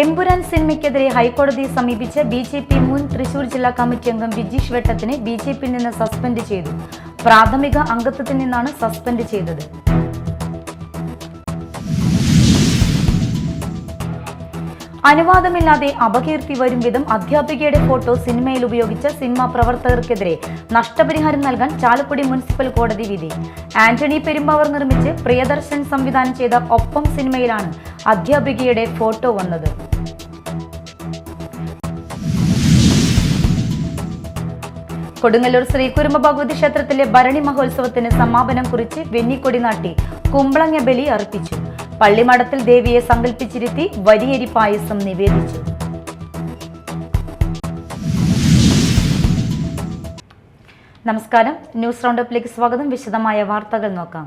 എമ്പുരാൻ സിനിമയ്ക്കെതിരെ ഹൈക്കോടതിയെ സമീപിച്ച ബിജെപി മുൻ തൃശൂർ ജില്ലാ കമ്മിറ്റി അംഗം വിജീഷ് വെട്ടത്തിനെ ബിജെപിയിൽ നിന്ന് സസ്പെൻഡ് ചെയ്തു. പ്രാഥമിക അംഗത്വത്തിൽ നിന്നാണ് സസ്പെൻഡ് ചെയ്തത്. അനുവാദമില്ലാതെ അപകീർത്തി വരും വിധം അധ്യാപികയുടെ ഫോട്ടോ സിനിമയിൽ ഉപയോഗിച്ച സിനിമാ പ്രവർത്തകർക്കെതിരെ നഷ്ടപരിഹാരം നൽകാൻ ചാലക്കുടി മുനിസിപ്പൽ കോടതി വിധി. ആന്റണി പെരുമ്പാവൂർ നിർമ്മിച്ച് പ്രിയദർശൻ സംവിധാനം ചെയ്ത ഒപ്പം സിനിമയിലാണ് അധ്യാപികയുടെ ഫോട്ടോ വന്നത്. കൊടുങ്ങല്ലൂർ ശ്രീ കുരുമ്പ ഭഗവതി ക്ഷേത്രത്തിലെ ഭരണി മഹോത്സവത്തിന് സമാപനം കുറിച്ച് വെന്നിക്കൊടി നാട്ടി കുമ്പളങ്ങ ബലി അർപ്പിച്ചു. പള്ളിമഠത്തിൽ ദേവിയെ സങ്കല്പിച്ചിരുത്തി വരിയരി പായസം നിവേദിച്ചു. നമസ്കാരം, ന്യൂസ് റൗണ്ടപ്പിലേക്ക് സ്വാഗതം. വിശദമായ വാർത്തകൾ നോക്കാം.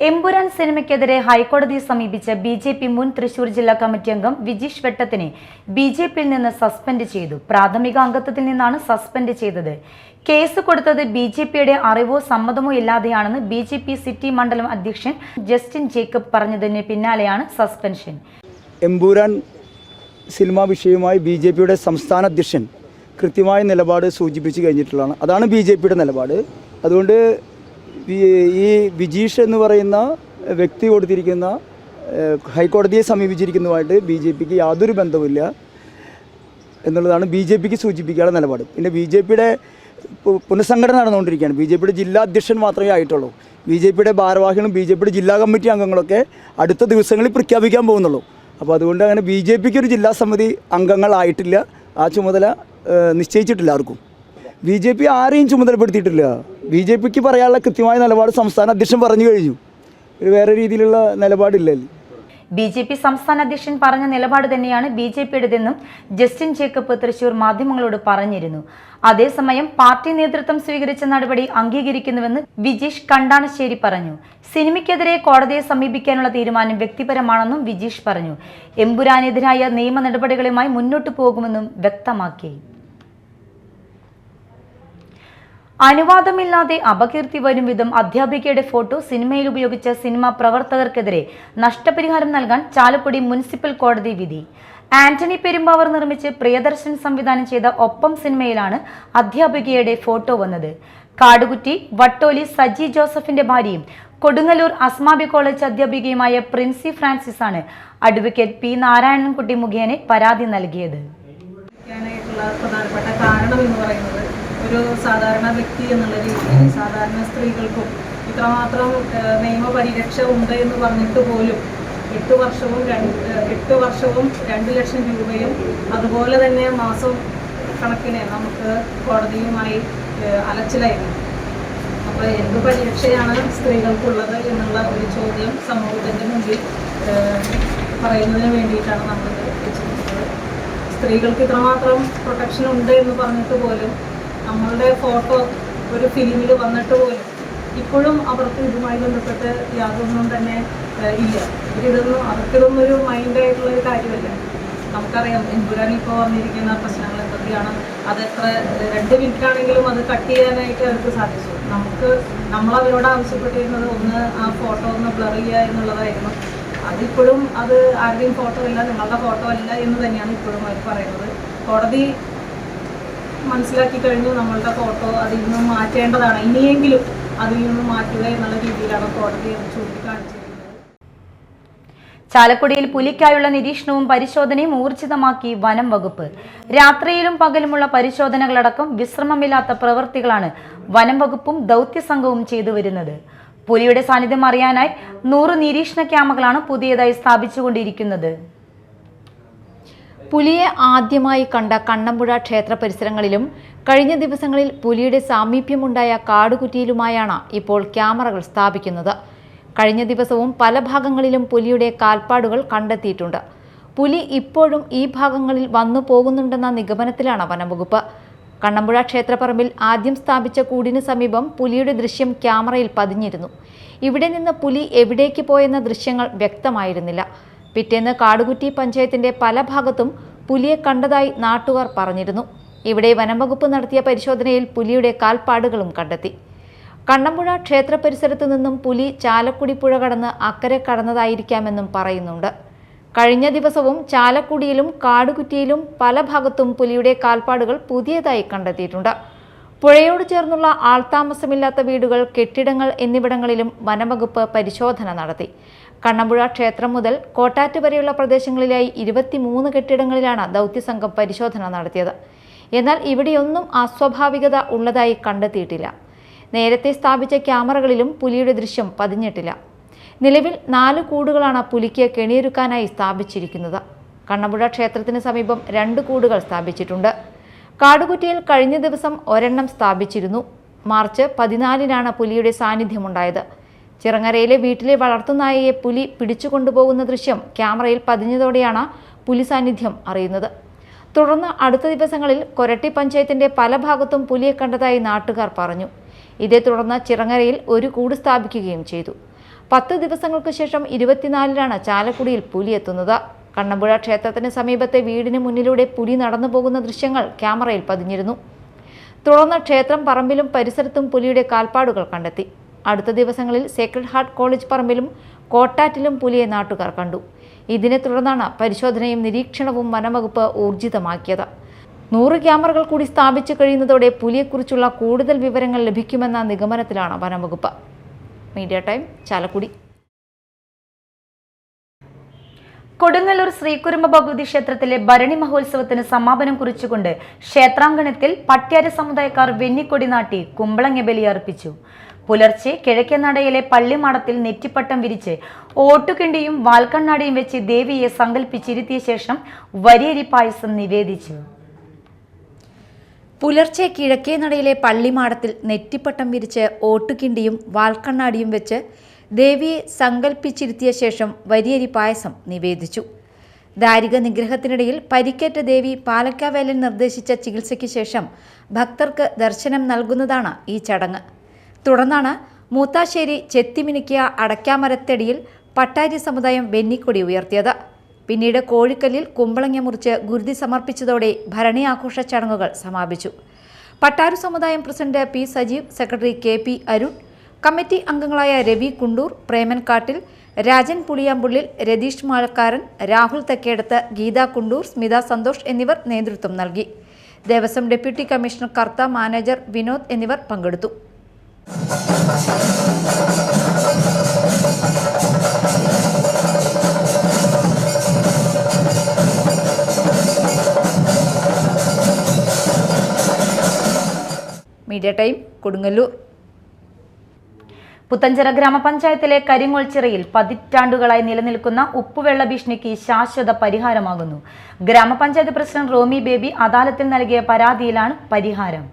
എമ്പുരാൻ സിനിമയ്ക്കെതിരെ ഹൈക്കോടതിയെ സമീപിച്ച ബിജെപി മുൻ തൃശൂർ ജില്ലാ കമ്മിറ്റി അംഗം വിജീഷ് വെട്ടത്തിനെ ബിജെപിയിൽ നിന്ന് സസ്പെൻഡ് ചെയ്തു. പ്രാഥമിക അംഗത്വത്തിൽ നിന്നാണ് സസ്പെൻഡ് ചെയ്തത്. കേസ് കൊടുത്തത് ബിജെപിയുടെ അറിവോ സമ്മതമോ ഇല്ലാതെയാണെന്ന് ബിജെപി സിറ്റി മണ്ഡലം അധ്യക്ഷൻ ജസ്റ്റിൻ ജേക്കബ് പറഞ്ഞതിന് പിന്നാലെയാണ് സസ്പെൻഷൻ. എമ്പുരാൻ സിനിമാ വിഷയവുമായി ബിജെപിയുടെ സംസ്ഥാന അധ്യക്ഷൻ കൃത്യമായ നിലപാട് സൂചിപ്പിച്ചു കഴിഞ്ഞിട്ടുള്ളതാണ്. അതാണ് ബിജെപിയുടെ നിലപാട്. അതുകൊണ്ട് ഈ വിജീഷ് എന്ന് പറയുന്ന വ്യക്തി കൊടുത്തിരിക്കുന്ന ഹൈക്കോടതിയെ സമീപിച്ചിരിക്കുന്നതുമായിട്ട് ബിജെപിക്ക് യാതൊരു ബന്ധവുമില്ല എന്നുള്ളതാണ് ബിജെപിക്ക് സൂചിപ്പിക്കാനുള്ള നിലപാട്. പിന്നെ ബിജെപിയുടെ പുനഃസംഘടന നടന്നുകൊണ്ടിരിക്കുകയാണ്. ബിജെപിയുടെ ജില്ലാ അധ്യക്ഷൻ മാത്രമേ ആയിട്ടുള്ളൂ. ബിജെപിയുടെ ഭാരവാഹികളും ബിജെപിയുടെ ജില്ലാ കമ്മിറ്റി അംഗങ്ങളൊക്കെ അടുത്ത ദിവസങ്ങളിൽ പ്രഖ്യാപിക്കാൻ പോകുന്നുള്ളൂ. അപ്പോൾ അതുകൊണ്ട് അങ്ങനെ ബിജെപിക്ക് ഒരു ജില്ലാ സമിതി അംഗങ്ങളായിട്ടില്ല. ആ ചുമതല നിശ്ചയിച്ചിട്ടില്ല ആർക്കും. ബിജെപി ആരെയും ചുമതലപ്പെടുത്തിയിട്ടില്ല. ബിജെപിക്ക് പറയാനുള്ള കൃത്യമായ നിലപാട് സംസ്ഥാന അധ്യക്ഷൻ പറഞ്ഞു കഴിഞ്ഞു. വേറെ രീതിയിലുള്ള നിലപാടില്ലല്ലോ. ബിജെപി സംസ്ഥാന അധ്യക്ഷൻ പറഞ്ഞ നിലപാട് തന്നെയാണ് ബിജെപിയുടേതെന്നും ജസ്റ്റിൻ ജേക്കബ് തൃശൂർ മാധ്യമങ്ങളോട് പറഞ്ഞിരുന്നു. അതേസമയം പാർട്ടി നേതൃത്വം സ്വീകരിച്ച നടപടി അംഗീകരിക്കുന്നുവെന്ന് വിജീഷ് കണ്ടാണശ്ശേരി പറഞ്ഞു. സിനിമയ്ക്കെതിരെ കോടതിയെ സമീപിക്കാനുള്ള തീരുമാനം വ്യക്തിപരമാണെന്നും വിജീഷ് പറഞ്ഞു. എമ്പുരാനെതിരായ നിയമ നടപടികളുമായി മുന്നോട്ടു പോകുമെന്നും വ്യക്തമാക്കി. അനുവാദമില്ലാതെ അപകീർത്തി വരും വിധം അധ്യാപികയുടെ ഫോട്ടോ സിനിമയിൽ ഉപയോഗിച്ച സിനിമാ പ്രവർത്തകർക്കെതിരെ നഷ്ടപരിഹാരം നൽകാൻ ചാലക്കുടി മുനിസിപ്പൽ കോടതി വിധി. ആന്റണി പെരുമ്പാവൂർ നിർമ്മിച്ച് പ്രിയദർശൻ സംവിധാനം ചെയ്ത ഒപ്പം സിനിമയിലാണ് അധ്യാപികയുടെ ഫോട്ടോ വന്നത്. കാടുകുറ്റി വട്ടോലി സജി ജോസഫിന്റെ ഭാര്യയും കൊടുങ്ങല്ലൂർ അസ്മാബി കോളേജ് അധ്യാപികയുമായ പ്രിൻസി ഫ്രാൻസിസ് ആണ് അഡ്വക്കേറ്റ് പി നാരായണൻകുട്ടി മുഖേന പരാതി നൽകിയത്. പ്രധാനപ്പെട്ട കാരണം എന്ന് പറയുന്നത് ഒരു സാധാരണ വ്യക്തി എന്നുള്ള രീതിയിൽ സാധാരണ സ്ത്രീകൾക്കും ഇത്രമാത്രം നിയമപരിരക്ഷ ഉണ്ട് എന്ന് പറഞ്ഞിട്ട് പോലും 8 വർഷവും 2 ലക്ഷം രൂപയും അതുപോലെ തന്നെ മാസം കണക്കിന് നമുക്ക് കോടതിയുമായി അലച്ചിലായിരുന്നു. അപ്പോൾ എന്ത് പരിരക്ഷയാണ് സ്ത്രീകൾക്കുള്ളത് എന്നുള്ള ഒരു ചോദ്യം സമൂഹത്തിൻ്റെ മുമ്പിൽ പറയുന്നതിന് വേണ്ടിയിട്ടാണ് നമ്മൾ വെച്ചിട്ടുള്ളത്. സ്ത്രീകൾക്ക് ഇത്രമാത്രം പ്രൊട്ടക്ഷൻ ഉണ്ട് എന്ന് പറഞ്ഞിട്ട് പോലും നമ്മളുടെ ഫോട്ടോ ഒരു ഫിലിമിൽ വന്നിട്ട് പോലും ഇപ്പോഴും അവർക്ക് ഇതുമായി ബന്ധപ്പെട്ട് യാതൊന്നും തന്നെ ഇല്ല. അവർക്കിതൊന്നും ഒരു മൈൻഡായിട്ടുള്ളൊരു കാര്യമല്ല. നമുക്കറിയാം എമ്പുരാൻ ഇപ്പോൾ വന്നിരിക്കുന്ന പ്രശ്നങ്ങൾ എന്തൊക്കെയാണ്. അതെത്ര 2 മിനിറ്റാണെങ്കിലും അത് കട്ട് ചെയ്യാനായിട്ട് അവർക്ക് സാധിച്ചു. നമ്മളവരോട് ആവശ്യപ്പെട്ടിരുന്നത് ഒന്ന് ആ ഫോട്ടോ ഒന്ന് ബ്ലർ ചെയ്യുക എന്നുള്ളതായിരുന്നു. അതിപ്പോഴും അത് ആരുടെയും ഫോട്ടോ അല്ല, നിങ്ങളുടെ ഫോട്ടോ അല്ല എന്ന് തന്നെയാണ് ഇപ്പോഴും അവർ പറയുന്നത്. കോടതി മനസ്സിലാക്കി കഴിഞ്ഞു നമ്മളുടെ ഫോട്ടോ അതിൽ നിന്നും മാറ്റേണ്ടതാണ്, ഇനിയെങ്കിലും അതിൽ നിന്നും മാറ്റുക എന്നുള്ള രീതിയിലാണ് കോടതി ചൂണ്ടിക്കാണിച്ചിരിക്കുന്നത്. ചാലക്കുടിയിൽ പുലിക്കായുള്ള നിരീക്ഷണവും പരിശോധനയും ഊർജിതമാക്കി വനം വകുപ്പ്. രാത്രിയിലും പകലുമുള്ള പരിശോധനകളടക്കം വിശ്രമമില്ലാത്ത പ്രവൃത്തികളാണ് വനം വകുപ്പും ദൗത്യസംഘവും ചെയ്തു വരുന്നത്. പുലിയുടെ സാന്നിധ്യം അറിയാനായി 100 നിരീക്ഷണ ക്യാമറകളാണ് പുതിയതായി സ്ഥാപിച്ചുകൊണ്ടിരിക്കുന്നത്. പുലിയെ ആദ്യമായി കണ്ട കണ്ണമ്പുഴ ക്ഷേത്ര പരിസരങ്ങളിലും കഴിഞ്ഞ ദിവസങ്ങളിൽ പുലിയുടെ സാമീപ്യമുണ്ടായ കാടുകുറ്റിയിലുമായാണ് ഇപ്പോൾ ക്യാമറകൾ സ്ഥാപിക്കുന്നത്. കഴിഞ്ഞ ദിവസവും പല ഭാഗങ്ങളിലും പുലിയുടെ കാൽപ്പാടുകൾ കണ്ടെത്തിയിട്ടുണ്ട്. പുലി ഇപ്പോഴും ഈ ഭാഗങ്ങളിൽ വന്നു പോകുന്നുണ്ടെന്ന നിഗമനത്തിലാണ് വനംവകുപ്പ്. കണ്ണമ്പുഴ ക്ഷേത്രപ്പറമ്പിൽ ആദ്യം സ്ഥാപിച്ച കൂടിന് സമീപം പുലിയുടെ ദൃശ്യം ക്യാമറയിൽ പതിഞ്ഞിരുന്നു. ഇവിടെ നിന്ന് പുലി എവിടേക്ക് പോയെന്ന ദൃശ്യങ്ങൾ വ്യക്തമായിരുന്നില്ല. പിറ്റേന്ന് കാടുകുറ്റി പഞ്ചായത്തിന്റെ പല ഭാഗത്തും പുലിയെ കണ്ടതായി നാട്ടുകാർ പറഞ്ഞിരുന്നു. ഇവിടെ വനംവകുപ്പ് നടത്തിയ പരിശോധനയിൽ പുലിയുടെ കാൽപ്പാടുകളും കണ്ടെത്തി. കണ്ണമ്പുഴ ക്ഷേത്ര പരിസരത്തു നിന്നും പുലി ചാലക്കുടി പുഴ കടന്ന് അക്കരെ കടന്നതായിരിക്കാമെന്നും പറയുന്നുണ്ട്. കഴിഞ്ഞ ദിവസവും ചാലക്കുടിയിലും കാടുകുറ്റിയിലും പല ഭാഗത്തും പുലിയുടെ കാൽപ്പാടുകൾ പുതിയതായി കണ്ടെത്തിയിട്ടുണ്ട്. പുഴയോട് ചേർന്നുള്ള ആൾതാമസമില്ലാത്ത വീടുകൾ, കെട്ടിടങ്ങൾ എന്നിവിടങ്ങളിലും വനംവകുപ്പ് പരിശോധന നടത്തി. കണ്ണമ്പുഴ ക്ഷേത്രം മുതൽ കോട്ടാറ്റ് വരെയുള്ള പ്രദേശങ്ങളിലായി 23 കെട്ടിടങ്ങളിലാണ് ദൗത്യസംഘം പരിശോധന നടത്തിയത്. എന്നാൽ ഇവിടെയൊന്നും അസ്വാഭാവികത ഉള്ളതായി കണ്ടെത്തിയിട്ടില്ല. നേരത്തെ സ്ഥാപിച്ച ക്യാമറകളിലും പുലിയുടെ ദൃശ്യം പതിഞ്ഞിട്ടില്ല. നിലവിൽ 4 കൂടുകളാണ് പുലിക്ക് കെണിയൊരുക്കാനായി സ്ഥാപിച്ചിരിക്കുന്നത്. കണ്ണമ്പുഴ ക്ഷേത്രത്തിന് സമീപം 2 കൂടുകൾ സ്ഥാപിച്ചിട്ടുണ്ട്. കാടുകുറ്റിയിൽ കഴിഞ്ഞ ദിവസം ഒരെണ്ണം സ്ഥാപിച്ചിരുന്നു. മാർച്ച് 14-നാണ് പുലിയുടെ സാന്നിധ്യമുണ്ടായത്. ചിറങ്ങരയിലെ വീട്ടിലെ വളർത്തുനായയെ പുലി പിടിച്ചുകൊണ്ടുപോകുന്ന ദൃശ്യം ക്യാമറയിൽ പതിഞ്ഞതോടെയാണ് പുലി സാന്നിധ്യം അറിയുന്നത്. തുടർന്ന് അടുത്ത ദിവസങ്ങളിൽ കൊരട്ടി പഞ്ചായത്തിന്റെ പല ഭാഗത്തും പുലിയെ കണ്ടതായി നാട്ടുകാർ പറഞ്ഞു. ഇതേ തുടർന്ന് ചിറങ്ങരയിൽ ഒരു കൂട് സ്ഥാപിക്കുകയും ചെയ്തു. 10 ദിവസങ്ങൾക്ക് ശേഷം 24-നാണ് ചാലക്കുടിയിൽ പുലി എത്തുന്നത്. കണ്ണമ്പുഴ ക്ഷേത്രത്തിന് സമീപത്തെ വീടിന് മുന്നിലൂടെ പുലി നടന്നു പോകുന്ന ദൃശ്യങ്ങൾ ക്യാമറയിൽ പതിഞ്ഞിരുന്നു. തുടർന്ന് ക്ഷേത്രം പറമ്പിലും പരിസരത്തും പുലിയുടെ കാൽപ്പാടുകൾ കണ്ടെത്തി. അടുത്ത ദിവസങ്ങളിൽ സേക്രഡ് ഹാർട്ട് കോളേജ് പറമ്പിലും കോട്ടാറ്റിലും പുലിയെ നാട്ടുകാർ കണ്ടു. ഇതിനെ തുടർന്നാണ് പരിശോധനയും നിരീക്ഷണവും വനംവകുപ്പ് ഊർജിതമാക്കിയത്. 100 ക്യാമറകൾ കൂടി സ്ഥാപിച്ചു കഴിയുന്നതോടെ പുലിയെക്കുറിച്ചുള്ള കൂടുതൽ വിവരങ്ങൾ ലഭിക്കുമെന്ന നിഗമനത്തിലാണ് വനംവകുപ്പ്. Media time, Chalakudy. കൊടുങ്ങല്ലൂർ ശ്രീകുരുമ്പ ഭഗവതി ക്ഷേത്രത്തിലെ ഭരണി മഹോത്സവത്തിന് സമാപനം കുറിച്ചുകൊണ്ട് ക്ഷേത്രാങ്കണത്തിൽ പട്യാര സമുദായക്കാർ വെന്നിക്കൊടി നാട്ടി കുമ്പളങ്ങ ബലിയർപ്പിച്ചു. പുലർച്ചെ കിഴക്കേനടയിലെ പള്ളിമാടത്തിൽ നെറ്റിപ്പട്ടം വിരിച്ച് ഓട്ടുകിണ്ടിയും വാൽക്കണ്ണാടിയും വെച്ച് ദേവിയെ സങ്കല്പിച്ചിരുത്തിയ ശേഷം വരിയരി പായസം നിവേദിച്ചു. പുലർച്ചെ കിഴക്കേനടയിലെ പള്ളിമാടത്തിൽ നെറ്റിപ്പട്ടം വിരിച്ച് ഓട്ടുകിണ്ടിയും വാൽക്കണ്ണാടിയും വെച്ച് ദേവിയെ സങ്കല്പിച്ചിരുത്തിയ ശേഷം വരിയരി പായസം നിവേദിച്ചു. ദാരിക നിഗ്രഹത്തിനിടയിൽ പരിക്കേറ്റ ദേവി പാലക്കാവേലൻ നിർദ്ദേശിച്ച ചികിത്സയ്ക്ക് ശേഷം ഭക്തർക്ക് ദർശനം നൽകുന്നതാണ് ഈ ചടങ്ങ്. തുടർന്നാണ് മൂത്താശ്ശേരി ചെത്തിമിനുക്കിയ അടയ്ക്കാമരത്തടിയിൽ പട്ടാരി സമുദായം വെന്നിക്കൊടി ഉയർത്തിയത്. പിന്നീട് കോഴിക്കല്ലിൽ കുമ്പളങ്ങ മുറിച്ച് ഗുരുതി സമർപ്പിച്ചതോടെ ഭരണി ആഘോഷ ചടങ്ങുകൾ സമാപിച്ചു. പട്ടാരു സമുദായം president P Sajeev, secretary K P. Arun, committee അംഗങ്ങളായ രവി കുണ്ടൂർ, പ്രേമൻ കാട്ടിൽ, രാജൻ പുളിയാമ്പുള്ളിൽ, രതീഷ് മാലക്കാരൻ, രാഹുൽ തെക്കേടത്ത്, ഗീത കുണ്ടൂർ, സ്മിത സന്തോഷ് എന്നിവർ നേതൃത്വം നൽകി. ദേവസ്വം ഡെപ്യൂട്ടി കമ്മീഷണർ കർത്ത, മാനേജർ വിനോദ് എന്നിവർ പങ്കെടുത്തു. Media time, Kodungallur. പുത്തഞ്ചിറ ഗ്രാമപഞ്ചായത്തിലെ കരിങ്ങോൾച്ചിറയിൽ പതിറ്റാണ്ടുകളായി നിലനിൽക്കുന്ന ഉപ്പുവെള്ള ഭീഷണിക്ക് ശാശ്വത പരിഹാരമാകുന്നു. ഗ്രാമപഞ്ചായത്ത് പ്രസിഡന്റ് റോമി ബേബി അദാലത്തിൽ നൽകിയ പരാതിയിലാണ് പരിഹാരം.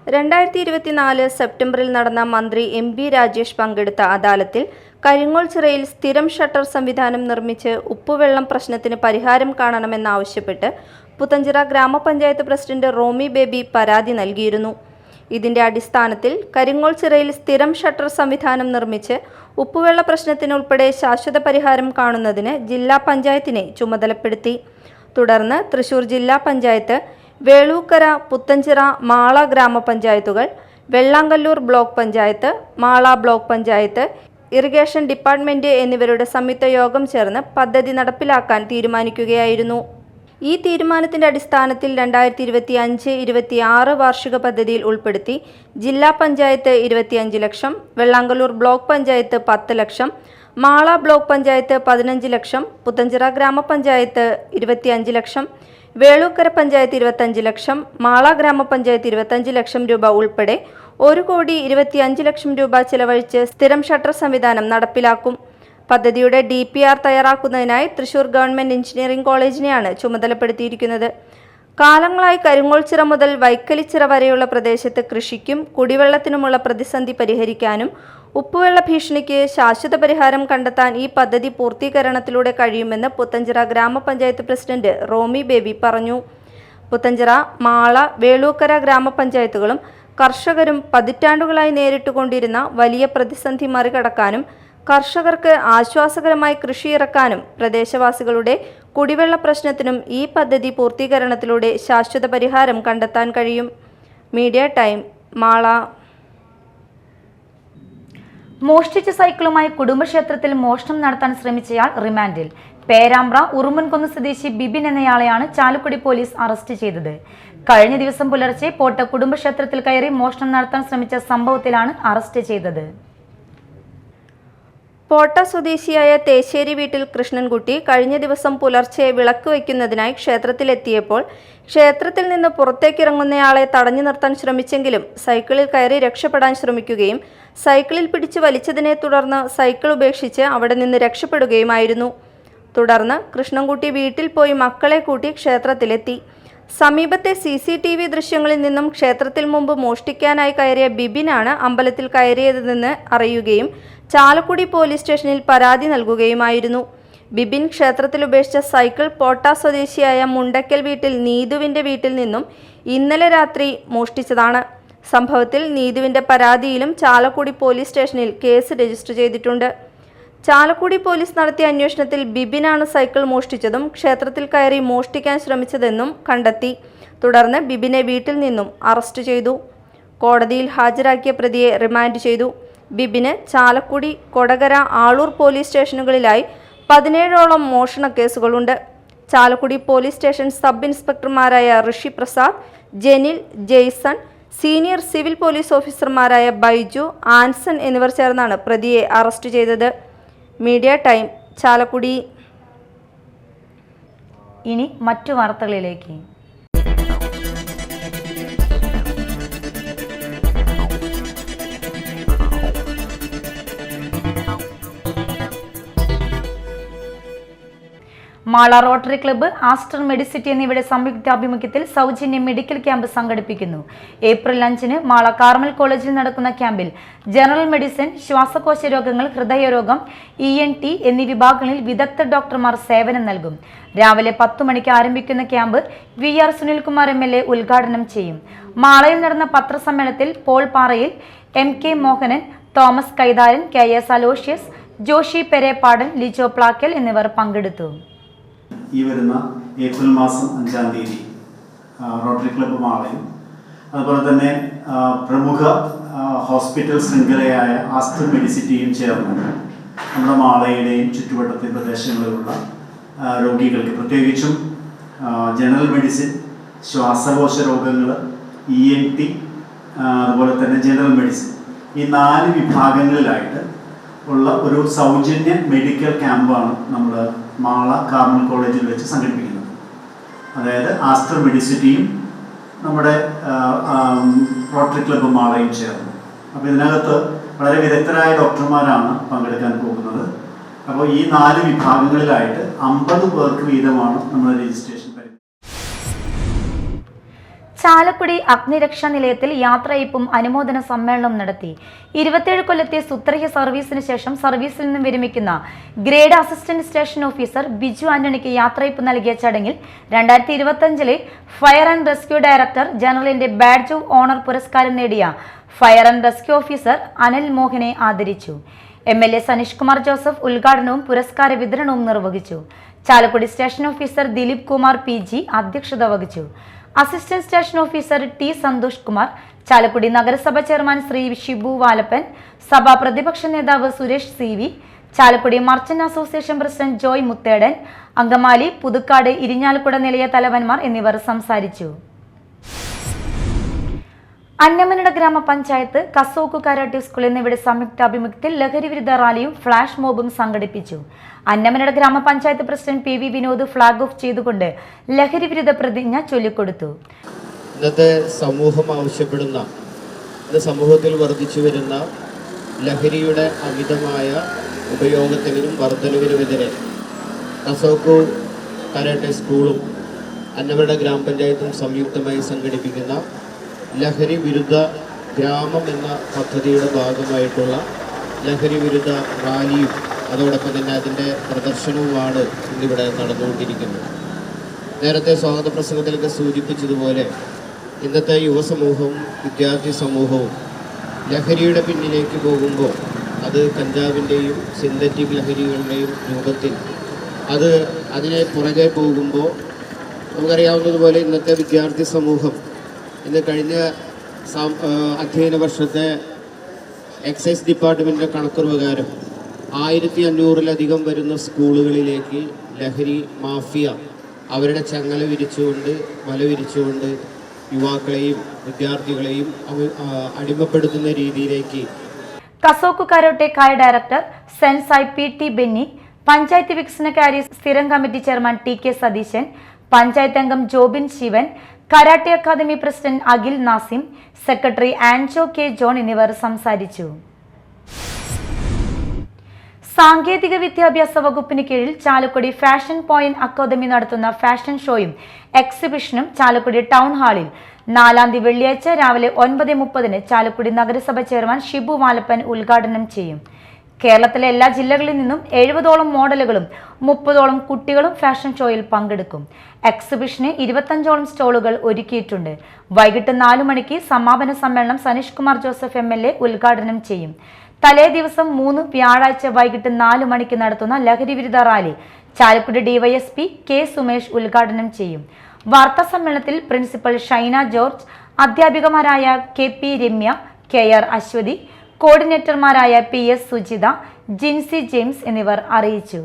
2024 സെപ്റ്റംബറിൽ നടന്ന മന്ത്രി MP രാജേഷ് പങ്കെടുത്ത അദാലത്തിൽ കരിങ്ങോൾച്ചിറയിൽ സ്ഥിരം ഷട്ടർ സംവിധാനം നിർമ്മിച്ച് ഉപ്പുവെള്ളം പ്രശ്നത്തിന് പരിഹാരം കാണണമെന്നാവശ്യപ്പെട്ട് പുത്തഞ്ചിറ ഗ്രാമപഞ്ചായത്ത് പ്രസിഡന്റ് റോമി ബേബി പരാതി നൽകിയിരുന്നു. ഇതിന്റെ അടിസ്ഥാനത്തിൽ കരിങ്ങോൾച്ചിറയിൽ സ്ഥിരം ഷട്ടർ സംവിധാനം നിർമ്മിച്ച് ഉപ്പുവെള്ള പ്രശ്നത്തിനുൾപ്പെടെ ശാശ്വത പരിഹാരം കാണുന്നതിന് ജില്ലാ പഞ്ചായത്തിനെ ചുമതലപ്പെടുത്തി. തുടർന്ന് തൃശൂർ ജില്ലാ പഞ്ചായത്ത്, വേളൂക്കര, പുത്തഞ്ചിറ, മാള ഗ്രാമപഞ്ചായത്തുകൾ, Vellangallur block panchayat, Mala block panchayat, irrigation department എന്നിവരുടെ സംയുക്ത യോഗം ചേർന്ന് പദ്ധതി നടപ്പിലാക്കാൻ തീരുമാനിക്കുകയായിരുന്നു. ഈ തീരുമാനത്തിന്റെ അടിസ്ഥാനത്തിൽ 2025-26 വാർഷിക പദ്ധതിയിൽ ഉൾപ്പെടുത്തി ജില്ലാ പഞ്ചായത്ത് 25 ലക്ഷം, വെള്ളാങ്കല്ലൂർ ബ്ലോക്ക് പഞ്ചായത്ത് 10 ലക്ഷം, മാള ബ്ലോക്ക് പഞ്ചായത്ത് 15 ലക്ഷം, പുത്തഞ്ചിറ ഗ്രാമപഞ്ചായത്ത് 25 ലക്ഷം, വേളൂക്കര പഞ്ചായത്ത് 25 ലക്ഷം, മാള ഗ്രാമപഞ്ചായത്ത് 25 ലക്ഷം രൂപ ഉൾപ്പെടെ 1,25 ലക്ഷം രൂപ ചെലവഴിച്ച് സ്ഥിരം ഷട്ടർ സംവിധാനം നടപ്പിലാക്കും. പദ്ധതിയുടെ DPR തയ്യാറാക്കുന്നതിനായി തൃശൂർ ഗവൺമെന്റ് എഞ്ചിനീയറിംഗ് കോളേജിനെയാണ് ചുമതലപ്പെടുത്തിയിരിക്കുന്നത്. കാലങ്ങളായി കരിങ്ങോൾച്ചിറ മുതൽ വൈക്കലിച്ചിറ വരെയുള്ള പ്രദേശത്ത് കൃഷിക്കും കുടിവെള്ളത്തിനുമുള്ള പ്രതിസന്ധി പരിഹരിക്കാനും ഉപ്പുവെള്ള ഭീഷണിക്ക് ശാശ്വത പരിഹാരം കണ്ടെത്താൻ ഈ പദ്ധതി പൂർത്തീകരണത്തിലൂടെ കഴിയുമെന്ന് പുത്തഞ്ചിറ ഗ്രാമപഞ്ചായത്ത് പ്രസിഡന്റ് റോമി ബേബി പറഞ്ഞു. പുത്തഞ്ചിറ, മാള, വേളൂക്കര ഗ്രാമപഞ്ചായത്തുകളും കർഷകരും പതിറ്റാണ്ടുകളായി നേരിട്ടുകൊണ്ടിരുന്ന വലിയ പ്രതിസന്ധി മറികടക്കാനും കർഷകർക്ക് ആശ്വാസകരമായി കൃഷി ഇറക്കാനും പ്രദേശവാസികളുടെ കുടിവെള്ള പ്രശ്നത്തിനും ഈ പദ്ധതി പൂർത്തീകരണത്തിലൂടെ ശാശ്വത പരിഹാരം കണ്ടെത്താൻ കഴിയും. Media time, Mala. മോഷ്ടിച്ച സൈക്കിളുമായി കുടുംബക്ഷേത്രത്തിൽ മോഷണം നടത്താൻ ശ്രമിച്ചയാൾ റിമാൻഡിൽ. പേരാമ്പ്ര ഉറുമൻകുന്ന് സ്വദേശി ബിബിൻ എന്നയാളെയാണ് ചാലക്കുടി പോലീസ് അറസ്റ്റ് ചെയ്തത്. കഴിഞ്ഞ ദിവസം പുലർച്ചെ പോട്ട കുടുംബക്ഷേത്രത്തിൽ കയറി മോഷണം നടത്താൻ ശ്രമിച്ച സംഭവത്തിലാണ് അറസ്റ്റ് ചെയ്തത്. പോട്ട സ്വദേശിയായ തേശ്ശേരി വീട്ടിൽ കൃഷ്ണൻകുട്ടി കഴിഞ്ഞ ദിവസം പുലർച്ചെ വിളക്ക് വയ്ക്കുന്നതിനായി ക്ഷേത്രത്തിലെത്തിയപ്പോൾ ക്ഷേത്രത്തിൽ നിന്ന് പുറത്തേക്കിറങ്ങുന്നയാളെ തടഞ്ഞു നിർത്താൻ ശ്രമിച്ചെങ്കിലും സൈക്കിളിൽ കയറി രക്ഷപ്പെടാൻ ശ്രമിക്കുകയും സൈക്കിളിൽ പിടിച്ച് വലിച്ചതിനെ തുടർന്ന് സൈക്കിൾ ഉപേക്ഷിച്ച് അവിടെ നിന്ന് രക്ഷപ്പെടുകയുമായിരുന്നു. തുടർന്ന് കൃഷ്ണൻകുട്ടി വീട്ടിൽ പോയി മക്കളെ കൂട്ടി ക്ഷേത്രത്തിലെത്തി. സമീപത്തെ CCTV ദൃശ്യങ്ങളിൽ നിന്നും ക്ഷേത്രത്തിൽ മുമ്പ് മോഷ്ടിക്കാനായി കയറിയ ബിബിനാണ് അമ്പലത്തിൽ കയറിയതെന്ന് അറിയുകയും ചാലക്കുടി പോലീസ് സ്റ്റേഷനിൽ പരാതി നൽകുകയുമായിരുന്നു. ബിബിൻ ക്ഷേത്രത്തിൽ ഉപേക്ഷിച്ച സൈക്കിൾ പോട്ട സ്വദേശിയായ മുണ്ടക്കൽ വീട്ടിൽ നീതുവിൻ്റെ വീട്ടിൽ നിന്നും ഇന്നലെ രാത്രി മോഷ്ടിച്ചതാണ്. സംഭവത്തിൽ നീതുവിൻ്റെ പരാതിയിലും ചാലക്കുടി പോലീസ് സ്റ്റേഷനിൽ കേസ് രജിസ്റ്റർ ചെയ്തിട്ടുണ്ട്. ചാലക്കുടി പോലീസ് നടത്തിയ അന്വേഷണത്തിൽ ബിബിനാണ് സൈക്കിൾ മോഷ്ടിച്ചതും ക്ഷേത്രത്തിൽ കയറി മോഷ്ടിക്കാൻ ശ്രമിച്ചതെന്നും കണ്ടെത്തി. തുടർന്ന് ബിബിനെ വീട്ടിൽ നിന്നും അറസ്റ്റ് ചെയ്തു. കോടതിയിൽ ഹാജരാക്കിയ പ്രതിയെ റിമാൻഡ് ചെയ്തു. ബിബിന് ചാലക്കുടി, കൊടകര, ആളൂർ പോലീസ് സ്റ്റേഷനുകളിലായി 17ഓളം മോഷണ കേസുകളുണ്ട്. ചാലക്കുടി പോലീസ് സ്റ്റേഷൻ സബ് ഇൻസ്പെക്ടർമാരായ Rishi Prasad, Jenil, Jaison, senior civil police ഓഫീസർമാരായ ബൈജു, ആൻസൺ എന്നിവർ ചേർന്നാണ് പ്രതിയെ അറസ്റ്റ് ചെയ്തത്. Media time, Chalakudy. ഇനി മറ്റു വാർത്തകളിലേക്ക്. മാള റോട്ടറി ക്ലബ്ബ്, ആസ്റ്റർ മെഡിസിറ്റി എന്നിവയുടെ സംയുക്താഭിമുഖ്യത്തിൽ സൗജന്യ മെഡിക്കൽ ക്യാമ്പ് സംഘടിപ്പിക്കുന്നു. ഏപ്രിൽ 5-ന് മാള കാർമൽ കോളേജിൽ നടക്കുന്ന ക്യാമ്പിൽ ജനറൽ മെഡിസിൻ, ശ്വാസകോശ രോഗങ്ങൾ, ഹൃദയരോഗം, ENT എന്നീ വിഭാഗങ്ങളിൽ വിദഗ്ധ ഡോക്ടർമാർ സേവനം നൽകും. രാവിലെ 10 മണിക്ക് ആരംഭിക്കുന്ന ക്യാമ്പ് VR സുനിൽകുമാർ MLA ഉദ്ഘാടനം ചെയ്യും. മാളയിൽ നടന്ന പത്രസമ്മേളനത്തിൽ പോൾ പാറയിൽ, MK മോഹനൻ, തോമസ് കൈതാരൻ, KS അലോഷ്യസ്, ജോഷി പെരേപ്പാടൻ, ലിജോ പ്ലാക്കൽ എന്നിവർ പങ്കെടുത്തു. ഈ വരുന്ന ഏപ്രിൽ മാസം 5-ാം തീയതി റോട്ടറി ക്ലബ്ബ് മാളയും അതുപോലെ തന്നെ പ്രമുഖ ഹോസ്പിറ്റൽ ശൃംഖലയായ ആസ്റ്റർ മെഡിസിറ്റിയും ചേർന്ന് നമ്മുടെ മാളയുടെയും ചുറ്റുവട്ടത്തെ പ്രദേശങ്ങളിലുള്ള രോഗികൾക്ക്, പ്രത്യേകിച്ചും ജനറൽ മെഡിസിൻ, ശ്വാസകോശ രോഗങ്ങൾ, ENT, അതുപോലെ തന്നെ ജനറൽ മെഡിസിൻ, ഈ 4 വിഭാഗങ്ങളിലായിട്ട് ഉള്ള ഒരു സൗജന്യ മെഡിക്കൽ ക്യാമ്പാണ് നമ്മൾ മാള കാർമൽ കോളേജിൽ വെച്ച് സംഘടിപ്പിക്കുന്നത്. അതായത് ആസ്റ്റർ മെഡിസിറ്റിയും നമ്മുടെ റോട്ടറി ക്ലബ്ബ് മാളയും ചേർന്ന്. അപ്പോൾ ഇതിനകത്ത് വളരെ വിദഗ്ധരായ ഡോക്ടർമാരാണ് പങ്കെടുക്കാൻ പോകുന്നത്. അപ്പോൾ ഈ 4 വിഭാഗങ്ങളിലായിട്ട് 50 പേർക്ക് വീതമാണ് നമ്മൾ രജിസ്ട്രേഷൻ. ചാലക്കുടി അഗ്നിരക്ഷാ നിലയത്തിൽ യാത്രയയപ്പും അനുമോദന സമ്മേളനം നടത്തി. 27 കൊല്ലത്തെ സുത്രഹ്യ സർവീസിന് ശേഷം സർവീസിൽ നിന്നും വിരമിക്കുന്ന grade assistant station officer Biju ആന്റണിക്ക് യാത്രയയപ്പ് നൽകിയ ചടങ്ങിൽ 2025-ലെ ഫയർ ആൻഡ് റെസ്ക്യൂ ഡയറക്ടർ ജനറലിന്റെ ബാഡ്ജ് ഓഫ് ഓണർ പുരസ്കാരം നേടിയ fire and rescue officer Anil മോഹനെ ആദരിച്ചു. MLA സനീഷ് കുമാർ ജോസഫ് ഉദ്ഘാടനവും പുരസ്കാര വിതരണവും നിർവഹിച്ചു. Chalakudy station officer Dileep Kumar PG അധ്യക്ഷത വഹിച്ചു. Assistant station officer T Santhosh Kumar, Chalakudy നഗരസഭ ചെയർമാൻ ശ്രീ ഷിബു വാലപ്പൻ, സഭാ പ്രതിപക്ഷ നേതാവ് Suresh CV, Chalakudy merchant association president Joy Muthedan, Angamaly, Puthukkad, Irinjalakuda നിലയ തലവന്മാർ എന്നിവർ സംസാരിച്ചു. അന്നമനട ഗ്രാമപഞ്ചായത്ത്, കസോക്കു കരാട്ടെ സ്കൂൾ എന്നിവയുടെ സംയുക്താഭിമുഖ്യത്തിൽ ലഹരി വിരുദ്ധ റാലിയും ഫ്ലാഷ് മോബും സംഘടിപ്പിച്ചു. അന്നമനട ഗ്രാമപഞ്ചായത്ത് president PV Vinod flag off ചെയ്തുകൊണ്ട് ലഹരി വിരുദ്ധ പ്രതിജ്ഞ ചൊല്ലിക്കൊടുത്തു. ഇന്നത്തെ സമൂഹം ആവശ്യപ്പെടുന്ന, സമൂഹത്തിൽ വർദ്ധിച്ചു വരുന്ന ലഹരിയുടെ അമിതമായ ഉപയോഗത്തിനും വർധനവിനുമെതിരെ കസോക്കു കരാട്ടെ സ്കൂളും അന്നമനട ഗ്രാമപഞ്ചായത്തും സംയുക്തമായി സംഘടിപ്പിക്കുന്ന ലഹരി വിരുദ്ധ ഗ്രാമം എന്ന പദ്ധതിയുടെ ഭാഗമായിട്ടുള്ള ലഹരി വിരുദ്ധ റാലിയും അതോടൊപ്പം തന്നെ അതിൻ്റെ പ്രദർശനവുമാണ് ഇന്നിവിടെ നടന്നുകൊണ്ടിരിക്കുന്നത്. നേരത്തെ സ്വാഗത പ്രസംഗത്തിലൊക്കെ സൂചിപ്പിച്ചതുപോലെ ഇന്നത്തെ യുവസമൂഹവും വിദ്യാർത്ഥി സമൂഹവും ലഹരിയുടെ പിന്നിലേക്ക് പോകുമ്പോൾ അത് കഞ്ചാവിൻ്റെയും സിന്തറ്റിക് ലഹരികളുടെയും രൂപത്തിൽ അതിനെ പുറകെ പോകുമ്പോൾ നമുക്കറിയാവുന്നതുപോലെ ഇന്നത്തെ വിദ്യാർത്ഥി സമൂഹം ഇന്ന് കഴിഞ്ഞ അധ്യയന വർഷത്തെ എക്സൈസ് ഡിപ്പാർട്ട്മെൻറ്റിൻ്റെ കണക്ക് പ്രകാരം 1500-ലധികം വരുന്ന സ്കൂളുകളിലേക്ക് ലഹരി മാഫിയ അവരുടെ ചങ്ങല വിരിച്ചുകൊണ്ട് വല വിരിച്ചുകൊണ്ട് യുവാക്കളെയും വിദ്യാർത്ഥികളെയും അടിമപ്പെടുത്തുന്ന രീതിയിലേക്ക്. കസോക്ക് കരോട്ടെ കായ director sensei PT Benny, panchayat വികസനകാര്യ സ്ഥിരം committee chairman TK Satheesan, panchayat അംഗം Jobin Shivan, karate academy president Akhil Nasim, secretary Anjo K John എന്നിവർ സംസാരിച്ചു. സാങ്കേതിക വിദ്യാഭ്യാസ വകുപ്പിന് കീഴിൽ ചാലക്കുടി ഫാഷൻ പോയിന്റ് അക്കാദമി നടത്തുന്ന ഫാഷൻ ഷോയും എക്സിബിഷനും ചാലക്കുടി ടൗൺ ഹാളിൽ 4-ാം തീയതി വെള്ളിയാഴ്ച രാവിലെ 9:30 ചാലക്കുടി നഗരസഭ ചെയർമാൻ ഷിബു വാലപ്പൻ ഉദ്ഘാടനം ചെയ്യും. കേരളത്തിലെ എല്ലാ ജില്ലകളിൽ നിന്നും 70ഓളം മോഡലുകളും 30ഓളം കുട്ടികളും ഫാഷൻ ഷോയിൽ പങ്കെടുക്കും. എക്സിബിഷന് 25ഓളം സ്റ്റോളുകൾ ഒരുക്കിയിട്ടുണ്ട്. വൈകിട്ട് 4 മണിക്ക് സമാപന സമ്മേളനം സനീഷ് കുമാർ ജോസഫ് MLA ഉദ്ഘാടനം ചെയ്യും. തലേ ദിവസം 3 വ്യാഴാഴ്ച വൈകിട്ട് 4 മണിക്ക് നടത്തുന്ന ലഹരി വിരുദ്ധ rally Chalakudy DYSP K Sumesh ഉദ്ഘാടനം ചെയ്യും. വാർത്താ സമ്മേളനത്തിൽ പ്രിൻസിപ്പൽ ഷൈന ജോർജ്, അധ്യാപികമാരായ KP രമ്യ, KR അശ്വതി, കോർഡിനേറ്റർമാരായ PS സുജിത, ജിൻസി ജെയിംസ് എന്നിവർ അറിയിച്ചു.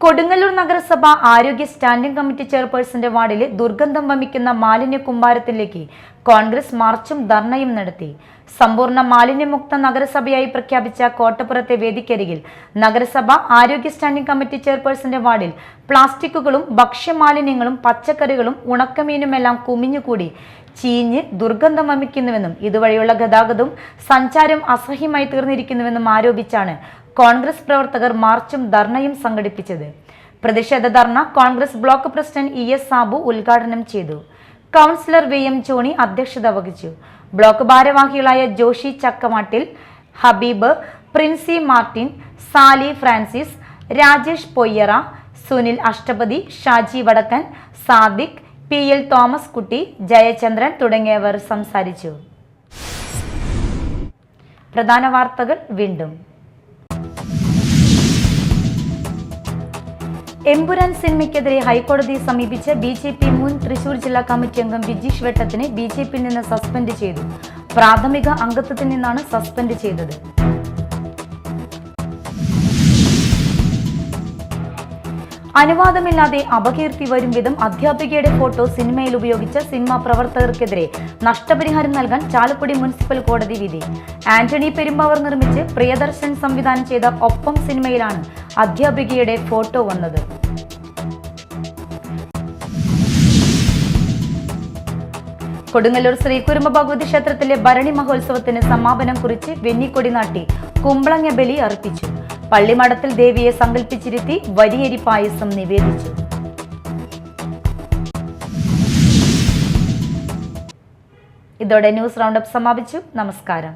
കൊടുങ്ങല്ലൂർ നഗരസഭ ആരോഗ്യ സ്റ്റാൻഡിംഗ് കമ്മിറ്റി ചെയർപേഴ്സന്റെ വാർഡിലെ ദുർഗന്ധം വമിക്കുന്ന മാലിന്യ കുമ്പാരത്തിലേക്ക് കോൺഗ്രസ് മാർച്ചും ധർണയും നടത്തി. സമ്പൂർണ്ണ മാലിന്യമുക്ത നഗരസഭയായി പ്രഖ്യാപിച്ച കോട്ടപ്പുറത്തെ വേദിക്കരികിൽ നഗരസഭ ആരോഗ്യ സ്റ്റാൻഡിംഗ് കമ്മിറ്റി ചെയർപേഴ്സന്റെ വാർഡിൽ പ്ലാസ്റ്റിക്കുകളും ഭക്ഷ്യമാലിന്യങ്ങളും പച്ചക്കറികളും ഉണക്കമീനുമെല്ലാം കുമിഞ്ഞുകൂടി ചീഞ്ഞ് ദുർഗന്ധം വമിക്കുന്നുവെന്നും ഇതുവഴിയുള്ള ഗതാഗതവും സഞ്ചാരം അസഹ്യമായി തീർന്നിരിക്കുന്നുവെന്നും ആരോപിച്ചാണ് കോൺഗ്രസ് പ്രവർത്തകർ മാർച്ചും ധർണയും സംഘടിപ്പിച്ചത്. പ്രതിഷേധ dharna Congress block president ES Sabu ഉദ്ഘാടനം ചെയ്തു. കൗൺസിലർ VM ജോണി അധ്യക്ഷത വഹിച്ചു. ബ്ലോക്ക് ഭാരവാഹികളായ ജോഷി ചക്കമാട്ടിൽ, ഹബീബ്, പ്രിൻസി മാർട്ടിൻ, സാലി ഫ്രാൻസിസ്, രാജേഷ് പൊയ്യറ, സുനിൽ അഷ്ടപതി, ഷാജി വടക്കൻ, സാദിഖ്, PL തോമസ് കുട്ടി, ജയചന്ദ്രൻ തുടങ്ങിയവർ സംസാരിച്ചു. പ്രധാന വാർത്തകൾ വീണ്ടും. എമ്പുരാൻ സിനിമയ്ക്കെതിരെ ഹൈക്കോടതിയെ സമീപിച്ച BJP മുൻ തൃശൂർ ജില്ലാ കമ്മിറ്റി അംഗം വിജീഷ് വെട്ടത്തിനെ BJPയിൽ നിന്ന് സസ്പെൻഡ് ചെയ്തു. പ്രാഥമിക അംഗത്വത്തിൽ നിന്നാണ് സസ്പെൻഡ് ചെയ്തത്. അനുവാദമില്ലാതെ അപകീർത്തി വരും വിധം അധ്യാപികയുടെ ഫോട്ടോ സിനിമയിൽ ഉപയോഗിച്ച സിനിമാ പ്രവർത്തകർക്കെതിരെ നഷ്ടപരിഹാരം നൽകാൻ ചാലക്കുടി മുനിസിപ്പൽ കോടതി വിധി. ആന്റണി പെരുമ്പാവൂർ നിർമ്മിച്ച് പ്രിയദർശൻ സംവിധാനം ചെയ്ത ഒപ്പം സിനിമയിലാണ് അധ്യാപികയുടെ ഫോട്ടോ വന്നത്. കൊടുങ്ങല്ലൂർ ശ്രീ കുരുമ്പ ഭഗവതി ക്ഷേത്രത്തിലെ ഭരണി മഹോത്സവത്തിന് സമാപനം കുറിച്ച് വെന്നിക്കൊടി നാട്ടി കുമ്പളങ്ങ ബലി അർപ്പിച്ചു. പള്ളിമഠത്തിൽ ദേവിയെ സങ്കല്പിച്ചിരുത്തി വരിയരി പായസം നിവേദിച്ചു. ഇതോടെ ന്യൂസ് റൗണ്ടപ്പ് സമാപിച്ചു. നമസ്കാരം.